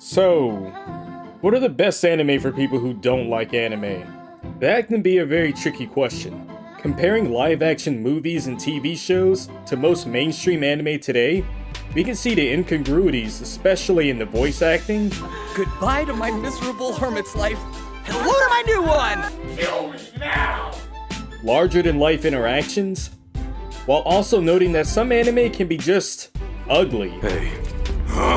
So, what are the best anime for people who don't like anime? That can be a very tricky question. Comparing live-action movies and TV shows to most mainstream anime today, we can see the incongruities, especially in the voice acting. Goodbye to my miserable hermit's life. Hello to my new one! Kill me now! Larger-than-life interactions, while also noting that some anime can be just ugly. Hey,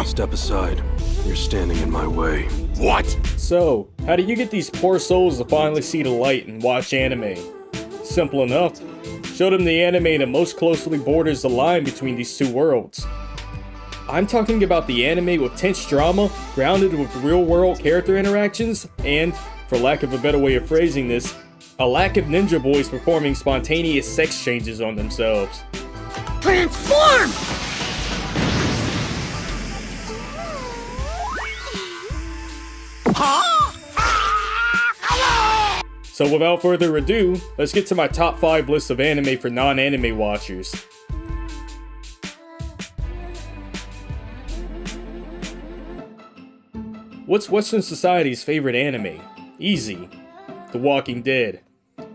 step aside. You're standing in my way. What? So, how do you get these poor souls to finally see the light and watch anime? Simple enough. Show them the anime that most closely borders the line between these two worlds. I'm talking about the anime with tense drama, grounded with real-world character interactions, and, for lack of a better way of phrasing this, a lack of ninja boys performing spontaneous sex changes on themselves. Transform! So without further ado, let's get to my top 5 list of anime for non-anime watchers. What's Western society's favorite anime? Easy. The Walking Dead.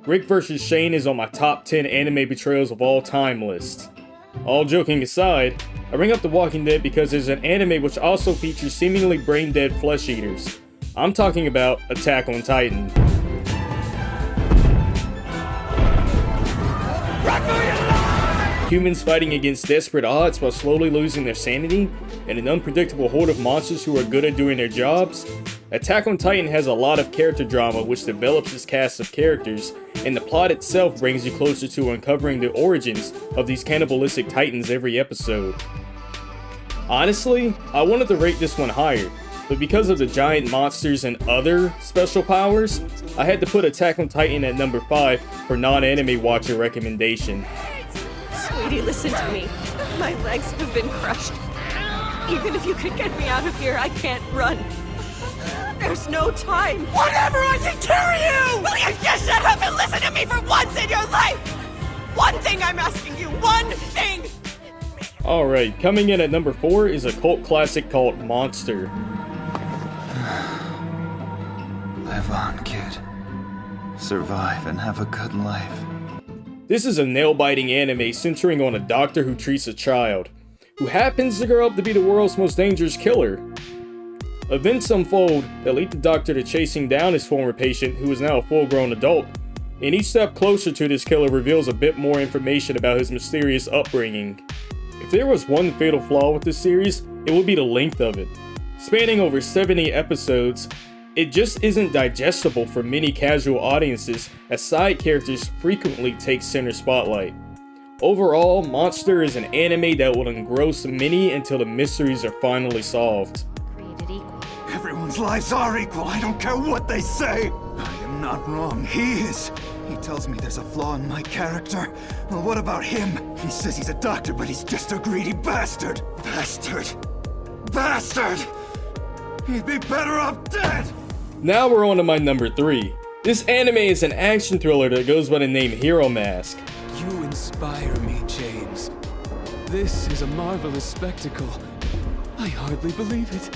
Rick vs. Shane is on my top 10 anime betrayals of all time list. All joking aside, I bring up The Walking Dead because there's an anime which also features seemingly brain-dead flesh eaters. I'm talking about Attack on Titan. Humans fighting against desperate odds while slowly losing their sanity, and an unpredictable horde of monsters who are good at doing their jobs. Attack on Titan has a lot of character drama which develops its cast of characters, and the plot itself brings you closer to uncovering the origins of these cannibalistic titans every episode. Honestly, I wanted to rate this one higher, but because of the giant monsters and other special powers, I had to put Attack on Titan at number 5 for non-anime watcher recommendation. Sweetie, listen to me. My legs have been crushed. Even if you could get me out of here, I can't run. There's no time. Whatever, I can carry you! Will you just shut up and listen to me for once in your life? One thing I'm asking you, one thing! Alright, coming in at number 4 is a cult classic called Monster. Live on, kid. Survive and have a good life. This is a nail-biting anime centering on a doctor who treats a child, who happens to grow up to be the world's most dangerous killer. Events unfold that lead the doctor to chasing down his former patient, who is now a full-grown adult, and each step closer to this killer reveals a bit more information about his mysterious upbringing. If there was one fatal flaw with this series, it would be the length of it. Spanning over 70 episodes, it just isn't digestible for many casual audiences, as side characters frequently take center spotlight. Overall, Monster is an anime that will engross many until the mysteries are finally solved. Created equal. Everyone's lives are equal. I don't care what they say. I am not wrong. He is. He tells me there's a flaw in my character. Well, what about him? He says he's a doctor, but he's just a greedy bastard. Bastard. Bastard! He'd be better off dead! Now we're on to my number 3. This anime is an action thriller that goes by the name Hero Mask. You inspire me, James. This is a marvelous spectacle. I hardly believe it.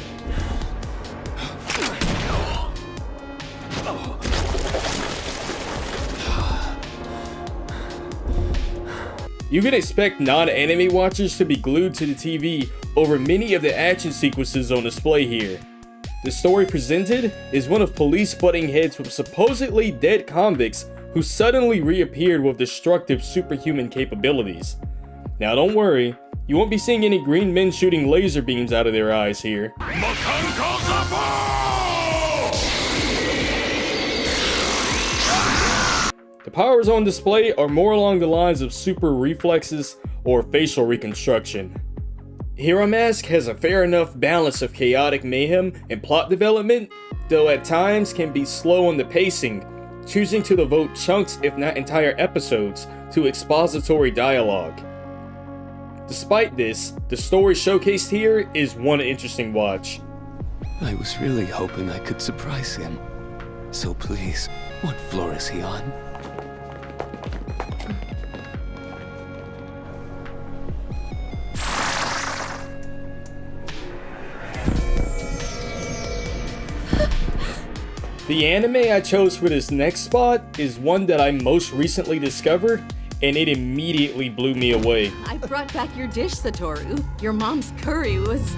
You can expect non-anime watchers to be glued to the TV over many of the action sequences on display here. The story presented is one of police butting heads with supposedly dead convicts who suddenly reappeared with destructive superhuman capabilities. Now don't worry, you won't be seeing any green men shooting laser beams out of their eyes here. Mechanical support! The powers on display are more along the lines of super reflexes or facial reconstruction. Hero Mask has a fair enough balance of chaotic mayhem and plot development, though at times can be slow on the pacing, choosing to devote chunks if not entire episodes to expository dialogue. Despite this, the story showcased here is one interesting watch. I was really hoping I could surprise him. So please, what floor is he on? The anime I chose for this next spot is one that I most recently discovered, and it immediately blew me away. I brought back your dish, Satoru. Your mom's curry was...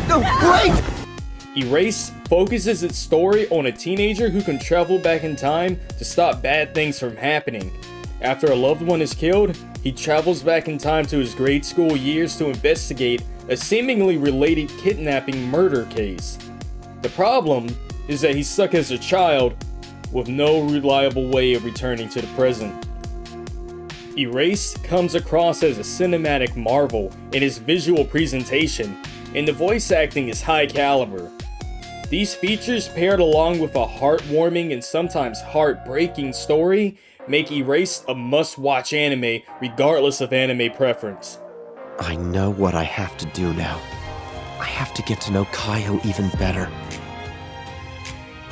No, wait! Erased focuses its story on a teenager who can travel back in time to stop bad things from happening. After a loved one is killed, he travels back in time to his grade school years to investigate a seemingly related kidnapping murder case. The problem is that he's stuck as a child with no reliable way of returning to the present. Erased comes across as a cinematic marvel in its visual presentation, and the voice acting is high caliber. These features, paired along with a heartwarming and sometimes heartbreaking story, make Erased a must-watch anime regardless of anime preference. I know what I have to do now. I have to get to know Kaio even better.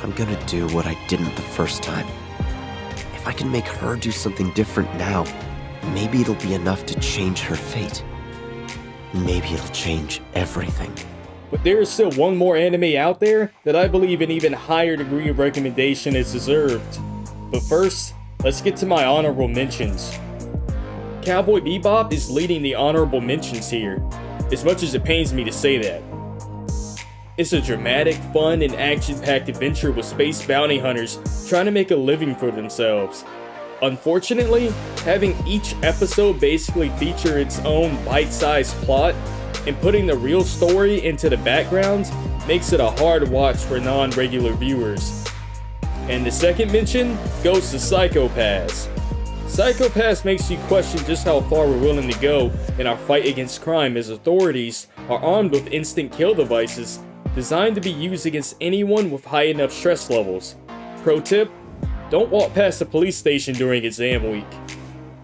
I'm gonna do what I didn't the first time. If I can make her do something different now, maybe it'll be enough to change her fate. Maybe it'll change everything. But there is still one more anime out there that I believe an even higher degree of recommendation is deserved. But first, let's get to my honorable mentions. Cowboy Bebop is leading the honorable mentions here, as much as it pains me to say that. It's a dramatic, fun, and action-packed adventure with space bounty hunters trying to make a living for themselves. Unfortunately, having each episode basically feature its own bite-sized plot and putting the real story into the background makes it a hard watch for non-regular viewers. And the second mention goes to Psycho-Pass. Psycho-Pass makes you question just how far we're willing to go in our fight against crime, as authorities are armed with instant kill devices designed to be used against anyone with high enough stress levels. Pro tip: don't walk past the police station during exam week.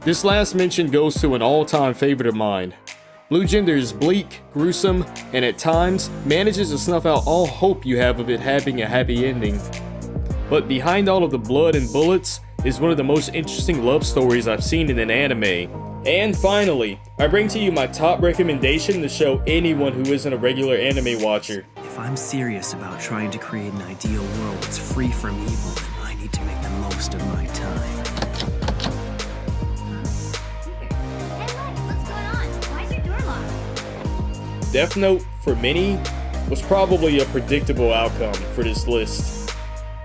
This last mention goes to an all-time favorite of mine. Blue Gender is bleak, gruesome, and at times manages to snuff out all hope you have of it having a happy ending. But behind all of the blood and bullets is one of the most interesting love stories I've seen in an anime. And finally, I bring to you my top recommendation to show anyone who isn't a regular anime watcher. If I'm serious about trying to create an ideal world that's free from evil, then I need to make the most of my time. What's going on? Why is your door locked? Death Note, for many, was probably a predictable outcome for this list.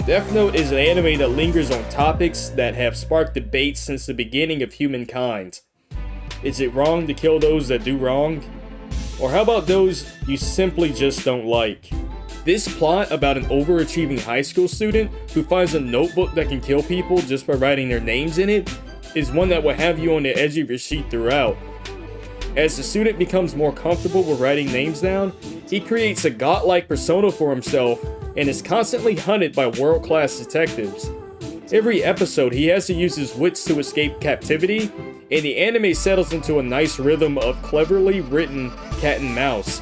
Death Note is an anime that lingers on topics that have sparked debate since the beginning of humankind. Is it wrong to kill those that do wrong? Or how about those you simply just don't like? This plot about an overachieving high school student who finds a notebook that can kill people just by writing their names in it is one that will have you on the edge of your seat throughout. As the student becomes more comfortable with writing names down, he creates a godlike persona for himself and is constantly hunted by world-class detectives. Every episode, he has to use his wits to escape captivity, and the anime settles into a nice rhythm of cleverly written cat and mouse.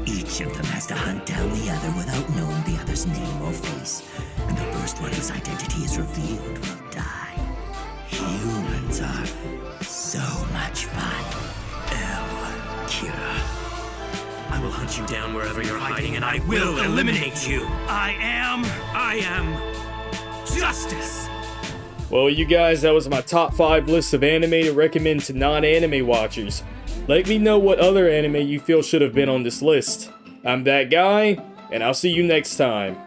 Each of them has to hunt down the other without knowing the other's name or face, and the first one whose identity is revealed will die. Humans are so much fun. El Kira. I will hunt you down wherever you're hiding, and I will eliminate you. I am justice. Well, you guys, that was my top 5 list of anime to recommend to non-anime watchers. Let me know what other anime you feel should have been on this list. I'm that guy, and I'll see you next time.